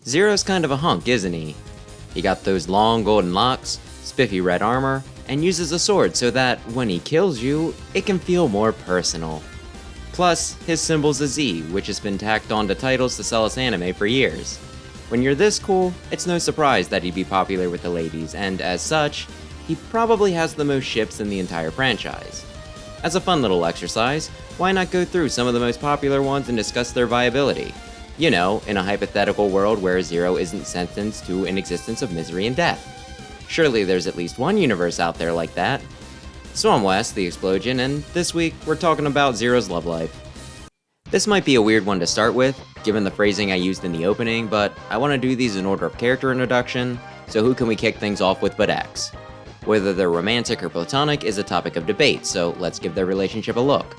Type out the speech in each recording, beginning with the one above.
Zero's kind of a hunk, isn't he? He got those long golden locks, spiffy red armor, and uses a sword so that when he kills you, it can feel more personal. Plus, his symbol's a Z, which has been tacked onto titles to sell us anime for years. When you're this cool, it's no surprise that he'd be popular with the ladies, and as such, he probably has the most ships in the entire franchise. As a fun little exercise, why not go through some of the most popular ones and discuss their viability? You know, in a hypothetical world where Zero isn't sentenced to an existence of misery and death. Surely there's at least one universe out there like that. So I'm Wes, the Explosion, and this week we're talking about Zero's love life. This might be a weird one to start with, given the phrasing I used in the opening, but I want to do these in order of character introduction, so who can we kick things off with but X? Whether they're romantic or platonic is a topic of debate, so let's give their relationship a look.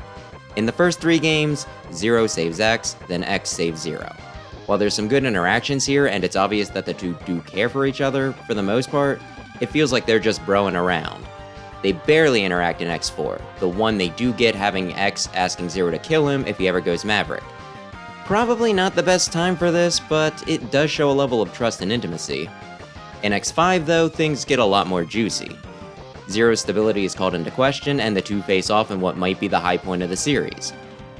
In the first 3 games, Zero saves X, then X saves Zero. While there's some good interactions here, and it's obvious that the two do care for each other, for the most part, it feels like they're just broing around. They barely interact in X4, the one they do get having X asking Zero to kill him if he ever goes Maverick. Probably not the best time for this, but it does show a level of trust and intimacy. In X5 though, things get a lot more juicy. Zero's stability is called into question, and the two face off in what might be the high point of the series.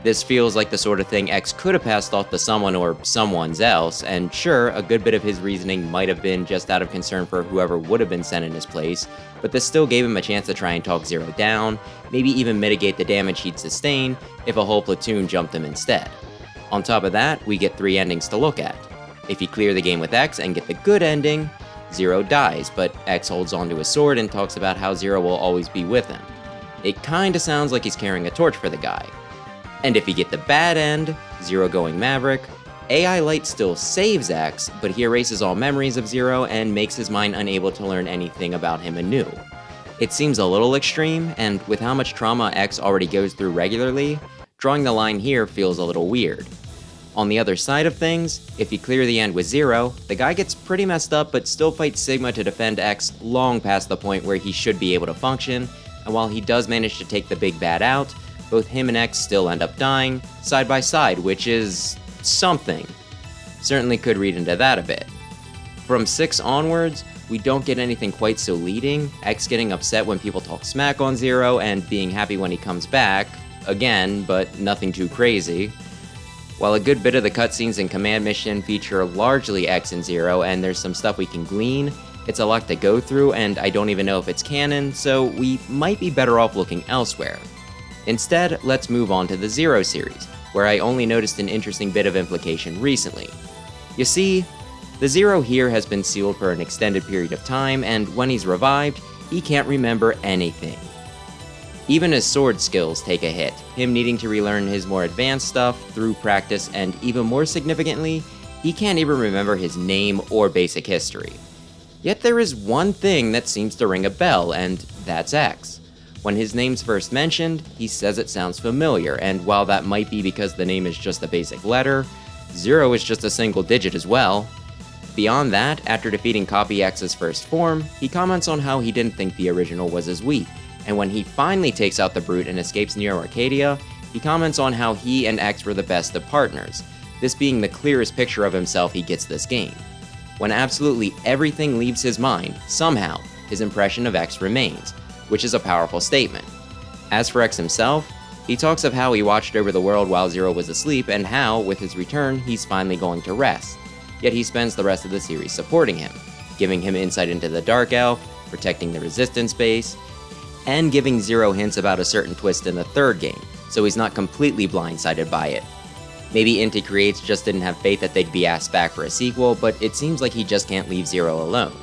This feels like the sort of thing X could have passed off to someone or someone's else, and sure, a good bit of his reasoning might have been just out of concern for whoever would have been sent in his place, but this still gave him a chance to try and talk Zero down, maybe even mitigate the damage he'd sustain if a whole platoon jumped him instead. On top of that, we get 3 endings to look at. If you clear the game with X and get the good ending, Zero dies, but X holds onto his sword and talks about how Zero will always be with him. It kinda sounds like he's carrying a torch for the guy. And if you get the bad end, Zero going Maverick, AI Light still saves X, but he erases all memories of Zero and makes his mind unable to learn anything about him anew. It seems a little extreme, and with how much trauma X already goes through regularly, drawing the line here feels a little weird. On the other side of things, if you clear the end with Zero, the guy gets pretty messed up but still fights Sigma to defend X long past the point where he should be able to function, and while he does manage to take the big bad out, both him and X still end up dying, side by side, which is something. Certainly could read into that a bit. From 6 onwards, we don't get anything quite so leading, X getting upset when people talk smack on Zero and being happy when he comes back, again, but nothing too crazy. While a good bit of the cutscenes in Command Mission feature largely X and Zero and there's some stuff we can glean, it's a lot to go through and I don't even know if it's canon, so we might be better off looking elsewhere. Instead, let's move on to the Zero series, where I only noticed an interesting bit of implication recently. You see, the Zero here has been sealed for an extended period of time, and when he's revived, he can't remember anything. Even his sword skills take a hit, him needing to relearn his more advanced stuff through practice, and even more significantly, he can't even remember his name or basic history. Yet there is one thing that seems to ring a bell, and that's X. When his name's first mentioned, he says it sounds familiar, and while that might be because the name is just a basic letter, Zero is just a single digit as well. Beyond that, after defeating Copy X's first form, he comments on how he didn't think the original was as weak, and when he finally takes out the Brute and escapes Neo Arcadia, he comments on how he and X were the best of partners, this being the clearest picture of himself he gets this game. When absolutely everything leaves his mind, somehow, his impression of X remains, which is a powerful statement. As for X himself, he talks of how he watched over the world while Zero was asleep and how, with his return, he's finally going to rest. Yet he spends the rest of the series supporting him, giving him insight into the Dark Elf, protecting the Resistance base, and giving Zero hints about a certain twist in the 3rd game, so he's not completely blindsided by it. Maybe Inti Creates just didn't have faith that they'd be asked back for a sequel, but it seems like he just can't leave Zero alone.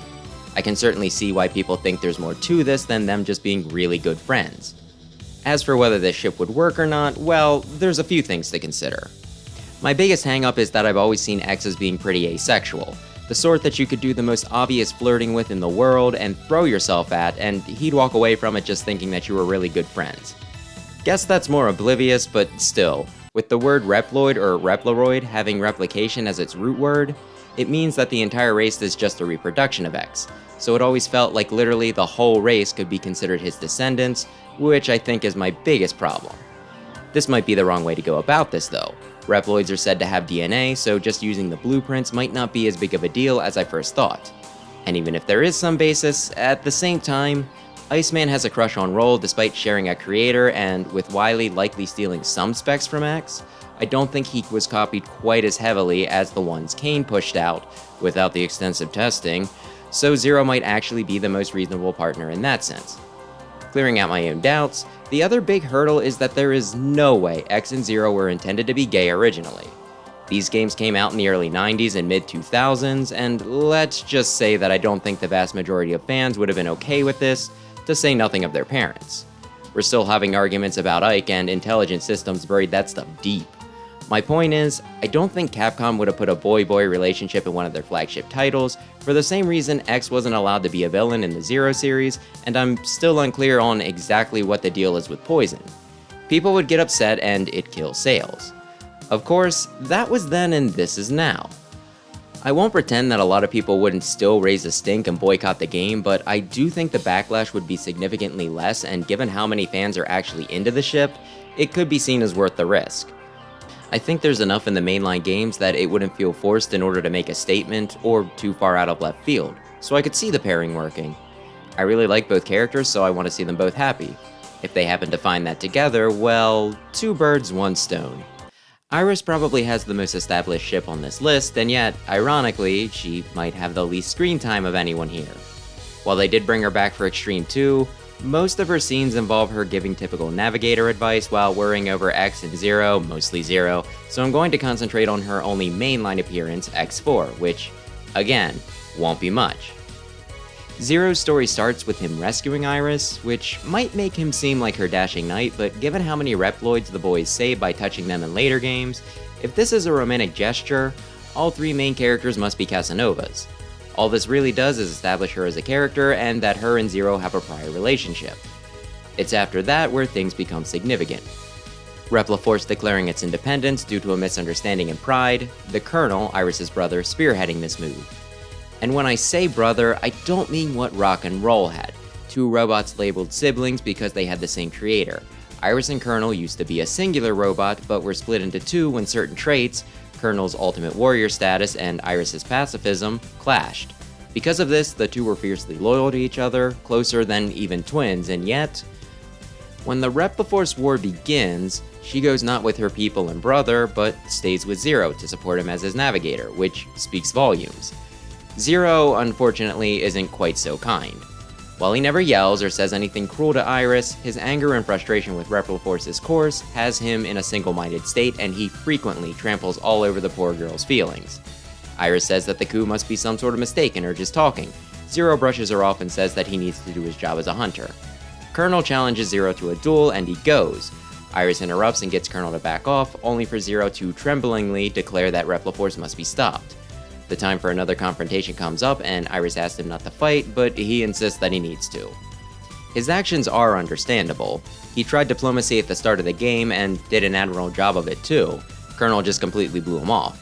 I can certainly see why people think there's more to this than them just being really good friends. As for whether this ship would work or not, well, there's a few things to consider. My biggest hang-up is that I've always seen X as being pretty asexual, the sort that you could do the most obvious flirting with in the world and throw yourself at, and he'd walk away from it just thinking that you were really good friends. Guess that's more oblivious, but still, with the word Reploid or Reploid having replication as its root word, it means that the entire race is just a reproduction of X, so it always felt like literally the whole race could be considered his descendants, which I think is my biggest problem. This might be the wrong way to go about this though. Reploids are said to have DNA, so just using the blueprints might not be as big of a deal as I first thought. And even if there is some basis, at the same time, Iceman has a crush on Roll despite sharing a creator, and with Wily likely stealing some specs from X, I don't think he was copied quite as heavily as the ones Kane pushed out, without the extensive testing, so Zero might actually be the most reasonable partner in that sense. Clearing out my own doubts, the other big hurdle is that there is no way X and Zero were intended to be gay originally. These games came out in the early 90s and mid-2000s, and let's just say that I don't think the vast majority of fans would have been okay with this, to say nothing of their parents. We're still having arguments about Ike, and Intelligent Systems buried that stuff deep. My point is, I don't think Capcom would have put a boy-boy relationship in one of their flagship titles, for the same reason X wasn't allowed to be a villain in the Zero series, and I'm still unclear on exactly what the deal is with Poison. People would get upset and it'd kill sales. Of course, that was then and this is now. I won't pretend that a lot of people wouldn't still raise a stink and boycott the game, but I do think the backlash would be significantly less, and given how many fans are actually into the ship, it could be seen as worth the risk. I think there's enough in the mainline games that it wouldn't feel forced in order to make a statement or too far out of left field, so I could see the pairing working. I really like both characters, so I want to see them both happy. If they happen to find that together, well, two birds, one stone. Iris probably has the most established ship on this list, and yet, ironically, she might have the least screen time of anyone here. While they did bring her back for Extreme 2, most of her scenes involve her giving typical navigator advice while worrying over X and Zero, mostly Zero, so I'm going to concentrate on her only mainline appearance, X4, which, again, won't be much. Zero's story starts with him rescuing Iris, which might make him seem like her dashing knight, but given how many Reploids the boys save by touching them in later games, if this is a romantic gesture, all three main characters must be Casanovas. All this really does is establish her as a character and that her and Zero have a prior relationship. It's after that where things become significant. Repliforce declaring its independence due to a misunderstanding and pride, the Colonel, Iris' brother, spearheading this move. And when I say brother, I don't mean what Rock and Roll had, two robots labeled siblings because they had the same creator. Iris and Colonel used to be a singular robot, but were split into two when certain traits, Colonel's ultimate warrior status and Iris' pacifism, clashed. Because of this, the two were fiercely loyal to each other, closer than even twins, and yet, when the Repliforce War begins, she goes not with her people and brother, but stays with Zero to support him as his navigator, which speaks volumes. Zero, unfortunately, isn't quite so kind. While he never yells or says anything cruel to Iris, his anger and frustration with Repliforce's course has him in a single-minded state, and he frequently tramples all over the poor girl's feelings. Iris says that the coup must be some sort of mistake and urges talking. Zero brushes her off and says that he needs to do his job as a hunter. Colonel challenges Zero to a duel, and he goes. Iris interrupts and gets Colonel to back off, only for Zero to tremblingly declare that Repliforce must be stopped. The time for another confrontation comes up, and Iris asks him not to fight, but he insists that he needs to. His actions are understandable. He tried diplomacy at the start of the game, and did an admirable job of it too. Colonel just completely blew him off.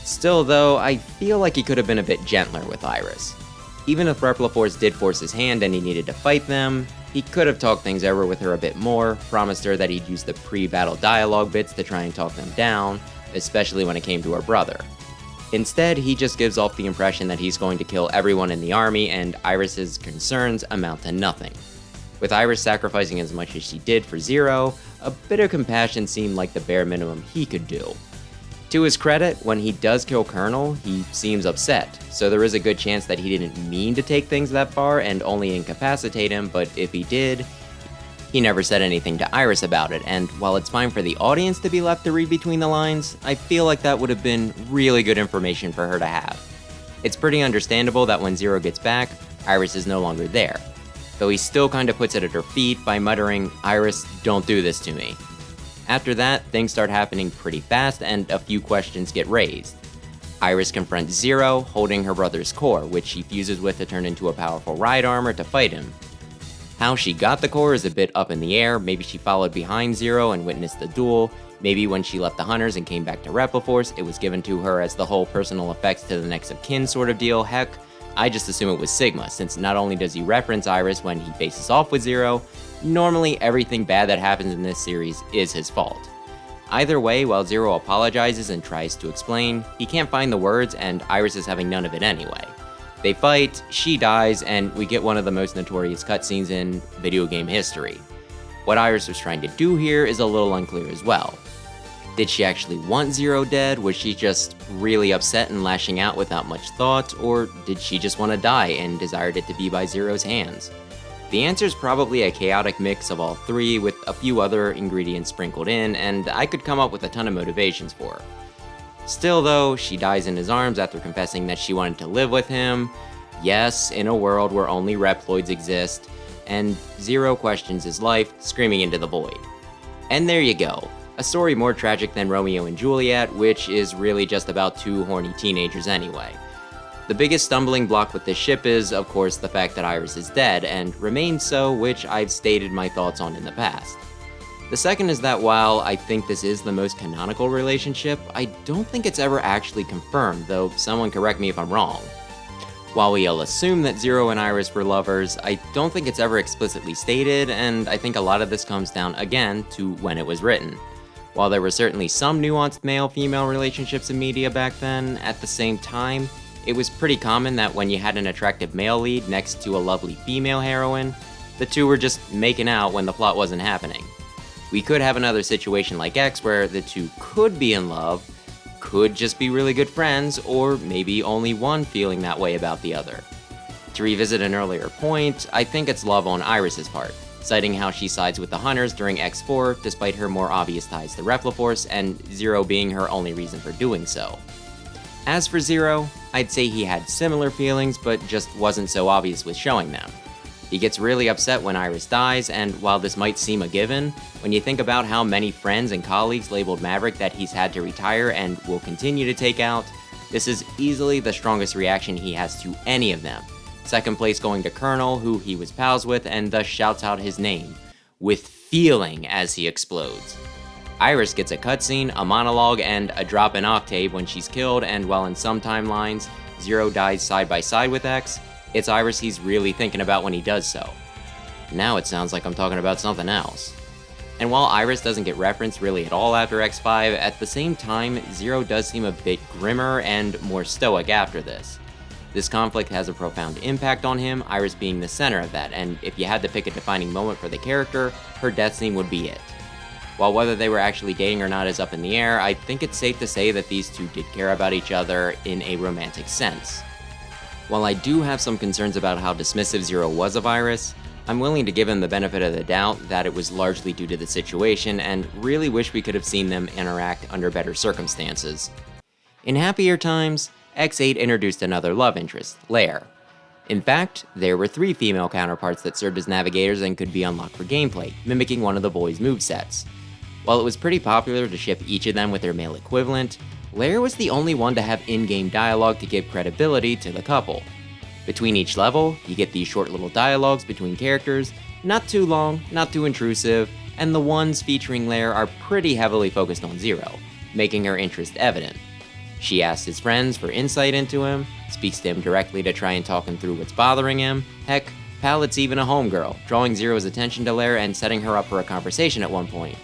Still though, I feel like he could have been a bit gentler with Iris. Even if Repliforce did force his hand and he needed to fight them, he could have talked things over with her a bit more, promised her that he'd use the pre-battle dialogue bits to try and talk them down, especially when it came to her brother. Instead, he just gives off the impression that he's going to kill everyone in the army, and Iris' concerns amount to nothing. With Iris sacrificing as much as she did for Zero, a bit of compassion seemed like the bare minimum he could do. To his credit, when he does kill Colonel, he seems upset, so there is a good chance that he didn't mean to take things that far and only incapacitate him, but if he did, he never said anything to Iris about it, and while it's fine for the audience to be left to read between the lines, I feel like that would have been really good information for her to have. It's pretty understandable that when Zero gets back, Iris is no longer there, though he still kinda puts it at her feet by muttering, "Iris, don't do this to me." After that, things start happening pretty fast and a few questions get raised. Iris confronts Zero, holding her brother's core, which she fuses with to turn into a powerful ride armor to fight him. How she got the core is a bit up in the air. Maybe she followed behind Zero and witnessed the duel. Maybe when she left the Hunters and came back to Repliforce, it was given to her as the whole personal effects to the next of kin sort of deal. Heck, I just assume it was Sigma, since not only does he reference Iris when he faces off with Zero, normally everything bad that happens in this series is his fault. Either way, while Zero apologizes and tries to explain, he can't find the words and Iris is having none of it anyway. They fight, she dies, and we get one of the most notorious cutscenes in video game history. What Iris was trying to do here is a little unclear as well. Did she actually want Zero dead? Was she just really upset and lashing out without much thought? Or did she just want to die and desired it to be by Zero's hands? The answer is probably a chaotic mix of all three with a few other ingredients sprinkled in, and I could come up with a ton of motivations for her. Still though, she dies in his arms after confessing that she wanted to live with him. Yes, in a world where only Reploids exist, and Zero questions his life, screaming into the void. And there you go. A story more tragic than Romeo and Juliet, which is really just about two horny teenagers anyway. The biggest stumbling block with this ship is, of course, the fact that Iris is dead, and remains so, which I've stated my thoughts on in the past. The second is that while I think this is the most canonical relationship, I don't think it's ever actually confirmed, though someone correct me if I'm wrong. While we'll assume that Zero and Iris were lovers, I don't think it's ever explicitly stated, and I think a lot of this comes down, again, to when it was written. While there were certainly some nuanced male-female relationships in media back then, at the same time, it was pretty common that when you had an attractive male lead next to a lovely female heroine, the two were just making out when the plot wasn't happening. We could have another situation like X where the two could be in love, could just be really good friends, or maybe only one feeling that way about the other. To revisit an earlier point, I think it's love on Iris's part, citing how she sides with the Hunters during X4 despite her more obvious ties to Repliforce and Zero being her only reason for doing so. As for Zero, I'd say he had similar feelings but just wasn't so obvious with showing them. He gets really upset when Iris dies, and while this might seem a given, when you think about how many friends and colleagues labeled Maverick that he's had to retire and will continue to take out, this is easily the strongest reaction he has to any of them. Second place going to Colonel, who he was pals with and thus shouts out his name, with feeling as he explodes. Iris gets a cutscene, a monologue, and a drop in octave when she's killed, and while in some timelines, Zero dies side by side with X, it's Iris he's really thinking about when he does so. Now it sounds like I'm talking about something else. And while Iris doesn't get referenced really at all after X5, at the same time, Zero does seem a bit grimmer and more stoic after this. This conflict has a profound impact on him, Iris being the center of that, and if you had to pick a defining moment for the character, her death scene would be it. While whether they were actually dating or not is up in the air, I think it's safe to say that these two did care about each other in a romantic sense. While I do have some concerns about how dismissive Zero was of Iris, I'm willing to give him the benefit of the doubt that it was largely due to the situation and really wish we could have seen them interact under better circumstances. In happier times, X8 introduced another love interest, Lair. In fact, there were 3 female counterparts that served as navigators and could be unlocked for gameplay, mimicking one of the boys' movesets. While it was pretty popular to ship each of them with their male equivalent, Lair was the only one to have in-game dialogue to give credibility to the couple. Between each level, you get these short little dialogues between characters, not too long, not too intrusive, and the ones featuring Lair are pretty heavily focused on Zero, making her interest evident. She asks his friends for insight into him, speaks to him directly to try and talk him through what's bothering him, heck, Palette's even a homegirl, drawing Zero's attention to Lair and setting her up for a conversation at one point.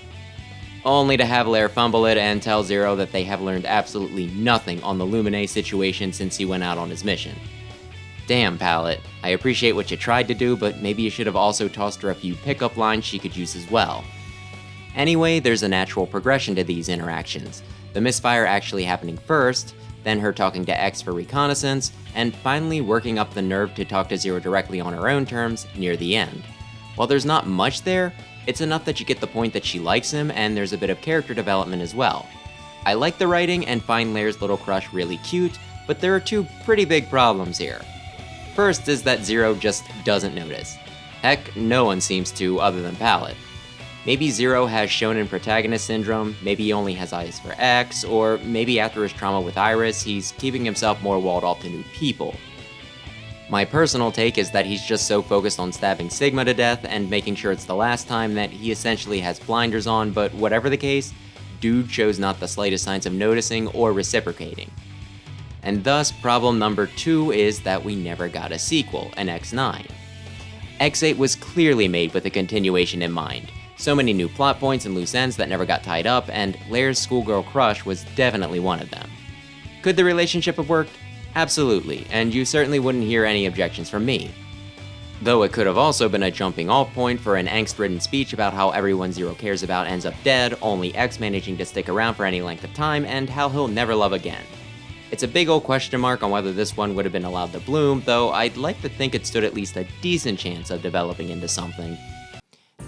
Only to have Lair fumble it and tell Zero that they have learned absolutely nothing on the Lumine situation since he went out on his mission. Damn, Palette, I appreciate what you tried to do, but maybe you should have also tossed her a few pickup lines she could use as well. Anyway, there's a natural progression to these interactions, the misfire actually happening first, then her talking to X for reconnaissance, and finally working up the nerve to talk to Zero directly on her own terms near the end. While there's not much there, it's enough that you get the point that she likes him, and there's a bit of character development as well. I like the writing and find Lair's little crush really cute, but there are 2 pretty big problems here. First is that Zero just doesn't notice. Heck, no one seems to other than Palette. Maybe Zero has shonen protagonist syndrome, maybe he only has eyes for X, or maybe after his trauma with Iris, he's keeping himself more walled off to new people. My personal take is that he's just so focused on stabbing Sigma to death and making sure it's the last time that he essentially has blinders on, but whatever the case, dude shows not the slightest signs of noticing or reciprocating. And thus, problem number 2 is that we never got a sequel, an X9. X8 was clearly made with a continuation in mind, So many new plot points and loose ends that never got tied up, and Lair's schoolgirl crush was definitely one of them. Could the relationship have worked? Absolutely, and you certainly wouldn't hear any objections from me. Though it could have also been a jumping off point for an angst-ridden speech about how everyone Zero cares about ends up dead, only X managing to stick around for any length of time, and how he'll never love again. It's a big old question mark on whether this one would have been allowed to bloom, though I'd like to think it stood at least a decent chance of developing into something.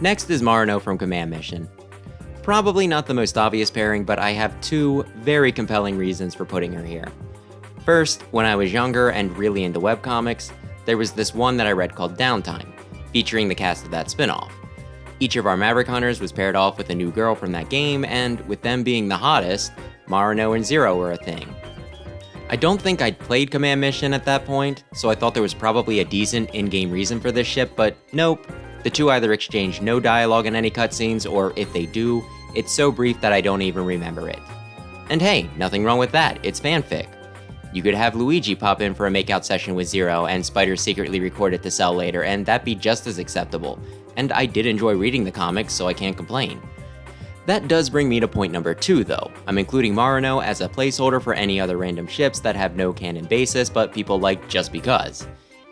Next is Marino from Command Mission. Probably not the most obvious pairing, but I have two very compelling reasons for putting her here. First, when I was younger and really into webcomics, there was this one that I read called Downtime, featuring the cast of that spinoff. Each of our Maverick Hunters was paired off with a new girl from that game, and with them being the hottest, Marino and Zero were a thing. I don't think I'd played Command Mission at that point, so I thought there was probably a decent in-game reason for this ship, but nope. The two either exchange no dialogue in any cutscenes, or if they do, it's so brief that I don't even remember it. And hey, nothing wrong with that, it's fanfic. You could have Luigi pop in for a makeout session with Zero, and Spider secretly record it to sell later, and that'd be just as acceptable. And I did enjoy reading the comics, so I can't complain. That does bring me to point number 2 though. I'm including Marino as a placeholder for any other random ships that have no canon basis, but people like just because.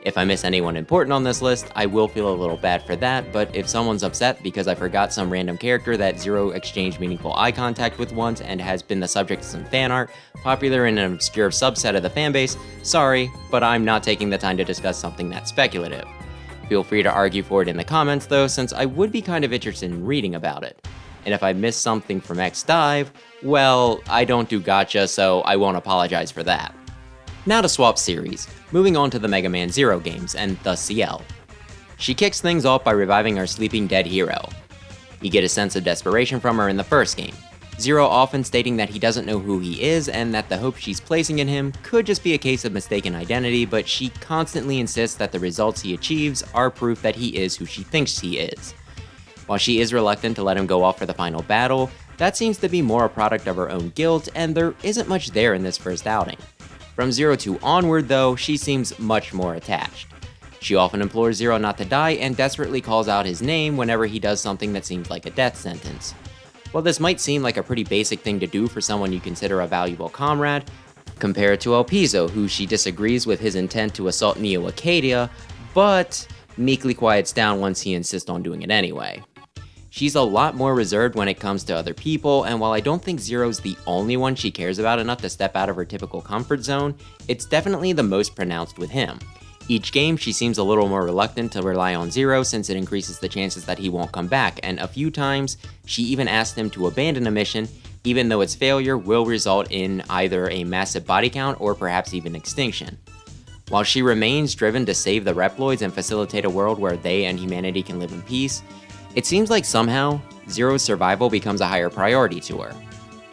If I miss anyone important on this list, I will feel a little bad for that, but if someone's upset because I forgot some random character that Zero exchanged meaningful eye contact with once and has been the subject of some fan art, popular in an obscure subset of the fanbase, sorry, but I'm not taking the time to discuss something that's speculative. Feel free to argue for it in the comments though, since I would be kind of interested in reading about it. And if I missed something from X Dive, well, I don't do gacha, so I won't apologize for that. Now to swap series, moving on to the Mega Man Zero games, and thus Ciel. She kicks things off by reviving our sleeping dead hero. You get a sense of desperation from her in the first game, Zero often stating that he doesn't know who he is and that the hope she's placing in him could just be a case of mistaken identity, but she constantly insists that the results he achieves are proof that he is who she thinks he is. While she is reluctant to let him go off for the final battle, that seems to be more a product of her own guilt, and there isn't much there in this first outing. From Zero 2 onward though, she seems much more attached. She often implores Zero not to die and desperately calls out his name whenever he does something that seems like a death sentence. While this might seem like a pretty basic thing to do for someone you consider a valuable comrade, compare it to El Piso, who she disagrees with his intent to assault Neo Acadia, but meekly quiets down once he insists on doing it anyway. She's a lot more reserved when it comes to other people, and while I don't think Zero's the only one she cares about enough to step out of her typical comfort zone, it's definitely the most pronounced with him. Each game, she seems a little more reluctant to rely on Zero since it increases the chances that he won't come back, and a few times, she even asked him to abandon a mission, even though its failure will result in either a massive body count or perhaps even extinction. While she remains driven to save the Reploids and facilitate a world where they and humanity can live in peace, it seems like somehow, Zero's survival becomes a higher priority to her.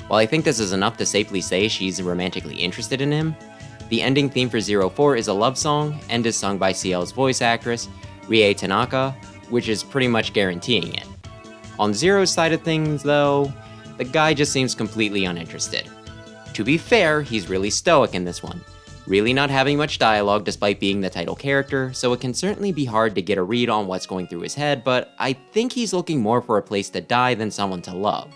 While I think this is enough to safely say she's romantically interested in him, the ending theme for Zero 4 is a love song and is sung by Ciel's voice actress, Rie Tanaka, which is pretty much guaranteeing it. On Zero's side of things though, the guy just seems completely uninterested. To be fair, he's really stoic in this one, really not having much dialogue despite being the title character, so it can certainly be hard to get a read on what's going through his head, but I think he's looking more for a place to die than someone to love.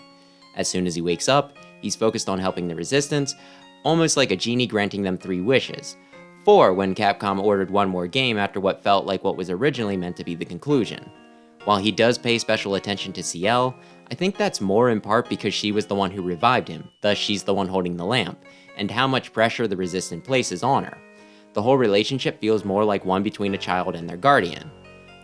As soon as he wakes up, he's focused on helping the Resistance, almost like a genie granting them 3 wishes. 4 when Capcom ordered one more game after what felt like what was originally meant to be the conclusion. While he does pay special attention to Ciel, I think that's more in part because she was the one who revived him, thus she's the one holding the lamp, and how much pressure the Resistance places on her. The whole relationship feels more like one between a child and their guardian.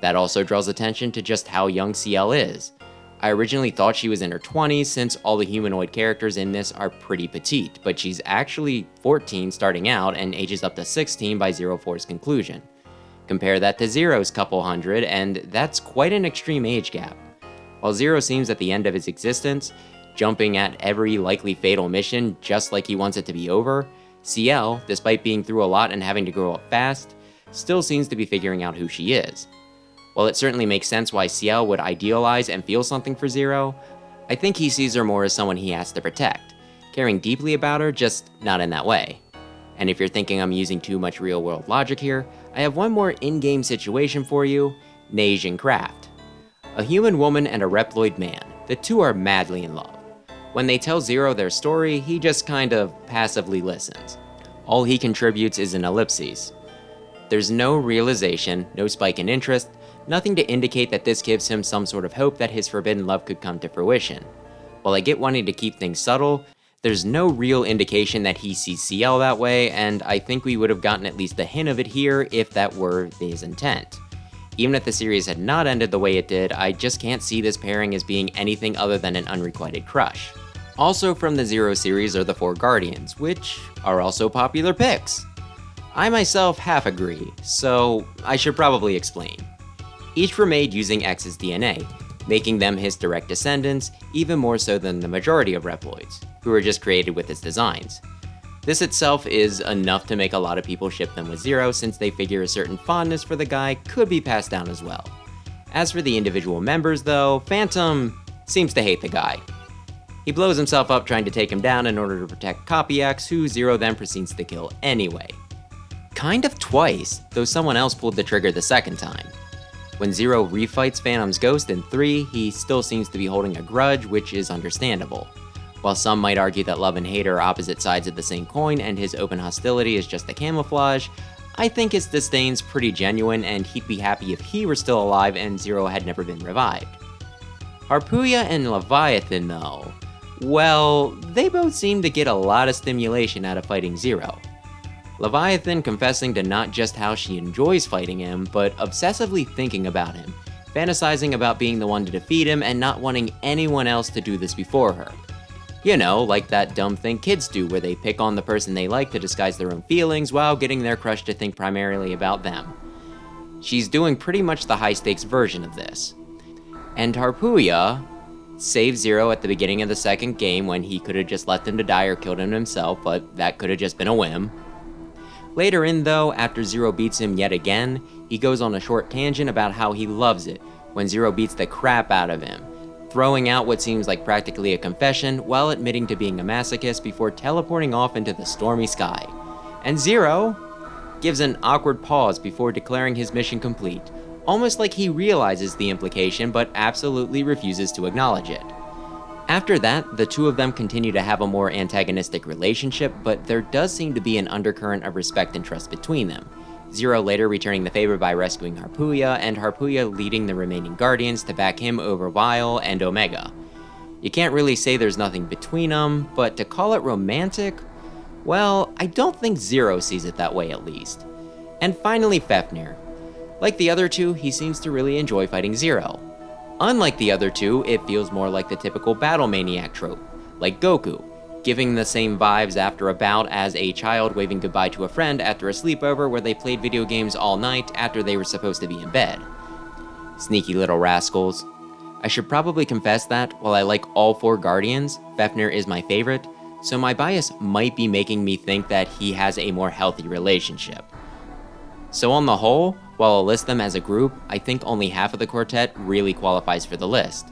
That also draws attention to just how young Ciel is. I originally thought she was in her 20s since all the humanoid characters in this are pretty petite, but she's actually 14 starting out and ages up to 16 by Zero 4's conclusion. Compare that to Zero's couple hundred, and that's quite an extreme age gap. While Zero seems at the end of his existence, jumping at every likely fatal mission just like he wants it to be over, Ciel, despite being through a lot and having to grow up fast, still seems to be figuring out who she is. While it certainly makes sense why Ciel would idealize and feel something for Zero, I think he sees her more as someone he has to protect, caring deeply about her, just not in that way. And if you're thinking I'm using too much real-world logic here, I have one more in-game situation for you, Neige and Craft. A human woman and a Reploid man. The two are madly in love. When they tell Zero their story, he just kind of passively listens. All he contributes is an ellipses. There's no realization, no spike in interest, nothing to indicate that this gives him some sort of hope that his forbidden love could come to fruition. While I get wanting to keep things subtle, there's no real indication that he sees Ciel that way, and I think we would have gotten at least a hint of it here if that were his intent. Even if the series had not ended the way it did, I just can't see this pairing as being anything other than an unrequited crush. Also from the Zero series are the 4 Guardians, which are also popular picks. I myself half agree, so I should probably explain. Each were made using X's DNA, making them his direct descendants, even more so than the majority of Reploids, who were just created with his designs. This itself is enough to make a lot of people ship them with Zero, since they figure a certain fondness for the guy could be passed down as well. As for the individual members though, Phantom seems to hate the guy. He blows himself up trying to take him down in order to protect Copy X, who Zero then proceeds to kill anyway. Kind of twice, though someone else pulled the trigger the second time. When Zero refights Phantom's ghost in 3, he still seems to be holding a grudge, which is understandable. While some might argue that love and hate are opposite sides of the same coin and his open hostility is just a camouflage, I think his disdain's pretty genuine and he'd be happy if he were still alive and Zero had never been revived. Harpuya and Leviathan though, well, they both seem to get a lot of stimulation out of fighting Zero. Leviathan confessing to not just how she enjoys fighting him, but obsessively thinking about him, fantasizing about being the one to defeat him and not wanting anyone else to do this before her. You know, like that dumb thing kids do where they pick on the person they like to disguise their own feelings while getting their crush to think primarily about them. She's doing pretty much the high-stakes version of this. And Harpuya saves Zero at the beginning of the second game when he could have just left him to die or killed him himself, but that could have just been a whim. Later in though, after Zero beats him yet again, he goes on a short tangent about how he loves it when Zero beats the crap out of him, throwing out what seems like practically a confession while admitting to being a masochist before teleporting off into the stormy sky. And Zero gives an awkward pause before declaring his mission complete, almost like he realizes the implication but absolutely refuses to acknowledge it. After that, the two of them continue to have a more antagonistic relationship, but there does seem to be an undercurrent of respect and trust between them. Zero later returning the favor by rescuing Harpuya, and Harpuya leading the remaining Guardians to back him over Vile and Omega. You can't really say there's nothing between them, but to call it romantic? Well, I don't think Zero sees it that way at least. And finally Fafnir. Like the other two, he seems to really enjoy fighting Zero. Unlike the other two, it feels more like the typical battle maniac trope, like Goku, giving the same vibes after a bout as a child waving goodbye to a friend after a sleepover where they played video games all night after they were supposed to be in bed. Sneaky little rascals. I should probably confess that, while I like all 4 Guardians, Fafnir is my favorite, so my bias might be making me think that he has a more healthy relationship. So on the whole, while I'll list them as a group, I think only half of the quartet really qualifies for the list.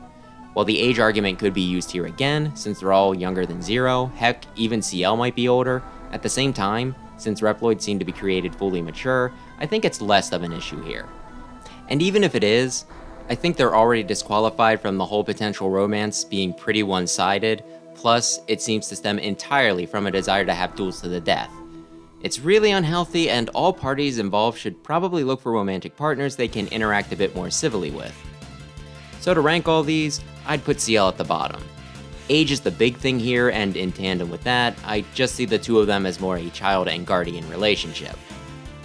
While the age argument could be used here again, since they're all younger than Zero, heck, even Ciel might be older, at the same time, since Reploids seem to be created fully mature, I think it's less of an issue here. And even if it is, I think they're already disqualified from the whole potential romance being pretty one-sided, plus it seems to stem entirely from a desire to have duels to the death. It's really unhealthy, and all parties involved should probably look for romantic partners they can interact a bit more civilly with. So to rank all these, I'd put Ciel at the bottom. Age is the big thing here, and in tandem with that, I just see the two of them as more a child and guardian relationship.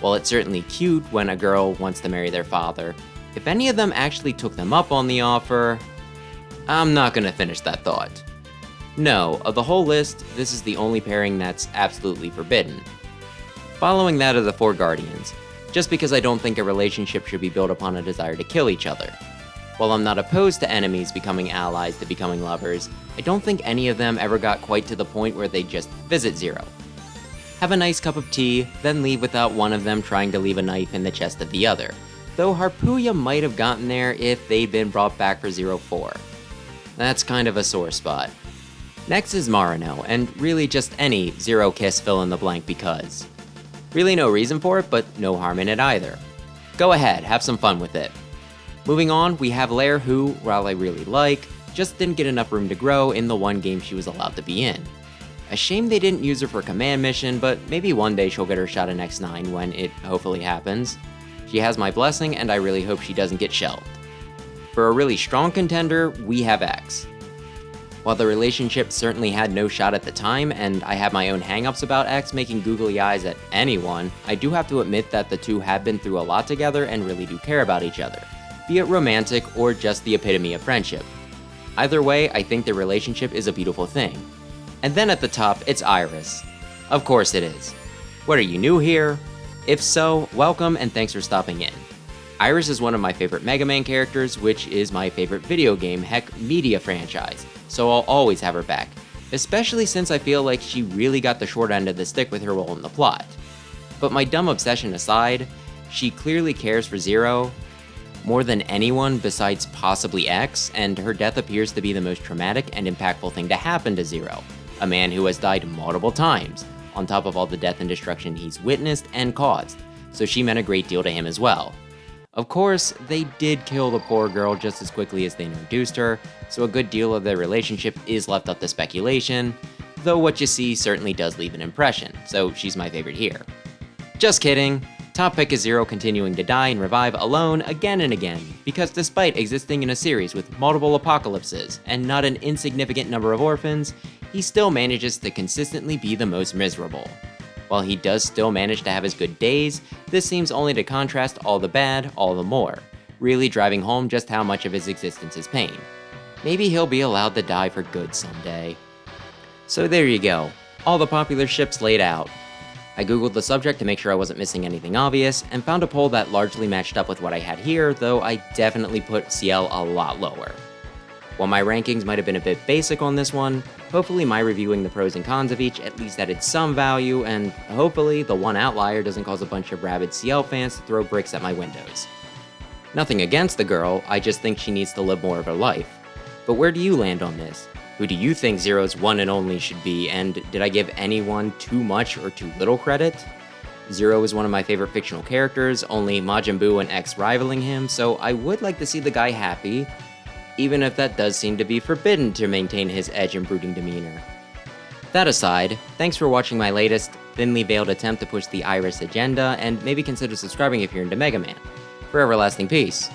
While it's certainly cute when a girl wants to marry their father, if any of them actually took them up on the offer, I'm not gonna finish that thought. No, of the whole list, this is the only pairing that's absolutely forbidden. Following that are the 4 Guardians, just because I don't think a relationship should be built upon a desire to kill each other. While I'm not opposed to enemies becoming allies to becoming lovers, I don't think any of them ever got quite to the point where they just visit Zero. Have a nice cup of tea, then leave without one of them trying to leave a knife in the chest of the other, though Harpuya might have gotten there if they'd been brought back for 04. That's kind of a sore spot. Next is Marino, and really just any Zero kiss fill in the blank because. Really no reason for it, but no harm in it either. Go ahead, have some fun with it. Moving on, we have Lair who, while I really like, just didn't get enough room to grow in the one game she was allowed to be in. A shame they didn't use her for command mission, but maybe one day she'll get her shot in X9 when it hopefully happens. She has my blessing, and I really hope she doesn't get shelved. For a really strong contender, we have X. While the relationship certainly had no shot at the time, and I have my own hangups about X making googly eyes at anyone, I do have to admit that the two have been through a lot together and really do care about each other, be it romantic or just the epitome of friendship. Either way, I think their relationship is a beautiful thing. And then at the top, it's Iris. Of course it is. What, are you new here? If so, welcome and thanks for stopping in. Iris is one of my favorite Mega Man characters, which is my favorite video game, heck, media franchise, so I'll always have her back, especially since I feel like she really got the short end of the stick with her role in the plot. But my dumb obsession aside, she clearly cares for Zero more than anyone besides possibly X, and her death appears to be the most traumatic and impactful thing to happen to Zero, a man who has died multiple times, on top of all the death and destruction he's witnessed and caused, so she meant a great deal to him as well. Of course, they did kill the poor girl just as quickly as they introduced her, so a good deal of their relationship is left up to speculation, though what you see certainly does leave an impression, so she's my favorite here. Just kidding. Top pick is Zero continuing to die and revive alone again and again, because despite existing in a series with multiple apocalypses and not an insignificant number of orphans, he still manages to consistently be the most miserable. While he does still manage to have his good days, this seems only to contrast all the bad all the more, really driving home just how much of his existence is pain. Maybe he'll be allowed to die for good someday. So there you go, all the popular ships laid out. I googled the subject to make sure I wasn't missing anything obvious, and found a poll that largely matched up with what I had here, though I definitely put Ciel a lot lower. While my rankings might have been a bit basic on this one, hopefully my reviewing the pros and cons of each at least added some value, and hopefully the one outlier doesn't cause a bunch of rabid Ciel fans to throw bricks at my windows. Nothing against the girl, I just think she needs to live more of her life. But where do you land on this? Who do you think Zero's one and only should be, and did I give anyone too much or too little credit? Zero is one of my favorite fictional characters, only Majin Buu and X rivaling him, so I would like to see the guy happy, even if that does seem to be forbidden to maintain his edge and brooding demeanor. That aside, thanks for watching my latest, thinly veiled attempt to push the Iris agenda, and maybe consider subscribing if you're into Mega Man. For everlasting peace.